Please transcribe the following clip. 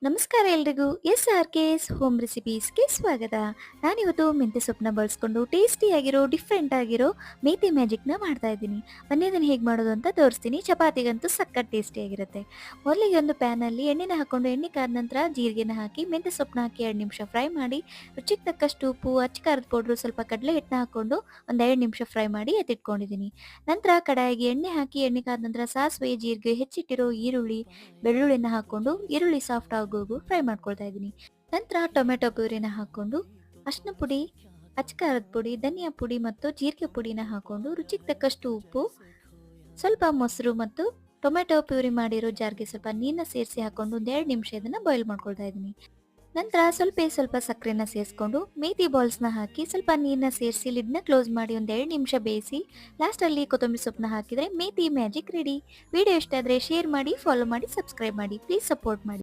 ನಮಸ್ಕಾರ ಎಲ್ರಿಗೂ. SRK's home ರೆಸಿಪೀಸ್ಗೆ ಸ್ವಾಗತ. ನಾನಿವತ್ತು ಮೆಂತ್ಯ ಸೊಪ್ಪನ್ನ ಬಳಸ್ಕೊಂಡು ಟೇಸ್ಟಿಯಾಗಿರೋ ಡಿಫ್ರೆಂಟ್ ಆಗಿರೋ ಮೇಥಿ ಮ್ಯಾಜಿಕ್ನ ಮಾಡ್ತಾ ಇದ್ದೀನಿ. ಬನ್ನಿ ಅದನ್ನು ಹೇಗೆ ಮಾಡೋದು ಅಂತ ತೋರಿಸ್ತೀನಿ. ಚಪಾತಿಗಂತೂ ಸಖತ್ ಟೇಸ್ಟಿಯಾಗಿರುತ್ತೆ. ಮೊದಲಿಗೆ ಒಂದು ಪ್ಯಾನಲ್ಲಿ ಎಣ್ಣೆನ ಹಾಕ್ಕೊಂಡು ಎಣ್ಣೆ ಕಾದ ನಂತರ ಜೀರಿಗೆನ ಹಾಕಿ ಮೆಂತ್ಯ ಸೊಪ್ಪನ್ನ ಹಾಕಿ 2 ನಿಮಿಷ ಫ್ರೈ ಮಾಡಿ, ರುಚಿಗೆ ತಕ್ಕಷ್ಟು ಉಪ್ಪು, ಅಚ್ಚ ಖಾರದ ಪೌಡ್ರು, ಸ್ವಲ್ಪ ಕಡಲೆ ಹಿಟ್ಟನ್ನ ಹಾಕ್ಕೊಂಡು ಒಂದು 2 ನಿಮಿಷ ಫ್ರೈ ಮಾಡಿ ಎತ್ತಿಟ್ಕೊಂಡಿದ್ದೀನಿ. ನಂತರ ಕಡಾಯಿಗೆ ಎಣ್ಣೆ ಹಾಕಿ ಎಣ್ಣೆ ಕಾದ ನಂತರ ಸಾಸಿವೆ, ಜೀರಿಗೆ, ಹೆಚ್ಚಿಟ್ಟಿರೋ ಈರುಳ್ಳಿ, ಬೆಳ್ಳುಳ್ಳಿನ ಹಾಕ್ಕೊಂಡು ಈರುಳ್ಳಿ ಸಾಫ್ಟ್ ಆಗೋವರೆಗೂ ಫ್ರೈ ಮಾಡ್ಕೊಳ್ತಾ ಇದ್ದೀನಿ. ನಂತರ ಟೊಮೆಟೊ ಪ್ಯೂರಿನ ಹಾಕ್ಕೊಂಡು ಅರಿಶಿನ ಪುಡಿ, ಅಚ್ಚ ಖಾರದ ಪುಡಿ, ಧನಿಯಾ ಪುಡಿ ಮತ್ತು ಜೀರಿಗೆ ಪುಡಿನ ಹಾಕ್ಕೊಂಡು ರುಚಿಗೆ ತಕ್ಕಷ್ಟು ಉಪ್ಪು, ಸ್ವಲ್ಪ ಮೊಸರು ಮತ್ತು ಟೊಮೆಟೊ ಪ್ಯೂರಿ ಮಾಡಿರೋ ಜಾರ್ಗೆ ಸ್ವಲ್ಪ ನೀರನ್ನ ಸೇರಿಸಿ ಹಾಕ್ಕೊಂಡು ಒಂದು 2 ನಿಮಿಷ ಇದನ್ನು ಬಾಯ್ಲ್ ಮಾಡ್ಕೊಳ್ತಾ ಇದ್ದೀನಿ. ನಂತರ ಸ್ವಲ್ಪ ಸಕ್ಕರೆನ ಸೇರಿಸ್ಕೊಂಡು ಮೇಥಿ ಬಾಲ್ಸ್ನ ಹಾಕಿ ಸ್ವಲ್ಪ ನೀರನ್ನ ಸೇರಿಸಿ ಲಿಡ್ನ ಕ್ಲೋಸ್ ಮಾಡಿ ಒಂದು 2 ನಿಮಿಷ ಬೇಯಿಸಿ ಲಾಸ್ಟಲ್ಲಿ ಕೊತ್ತಂಬರಿ ಸೊಪ್ಪನ್ನ ಹಾಕಿದರೆ ಮೇಥಿ ಮ್ಯಾಜಿಕ್ ರೆಡಿ. ವಿಡಿಯೋ ಇಷ್ಟ ಆದರೆ ಶೇರ್ ಮಾಡಿ, ಫಾಲೋ ಮಾಡಿ, ಸಬ್ಸ್ಕ್ರೈಬ್ ಮಾಡಿ. ಪ್ಲೀಸ್ ಸಪೋರ್ಟ್ ಮಾಡಿ.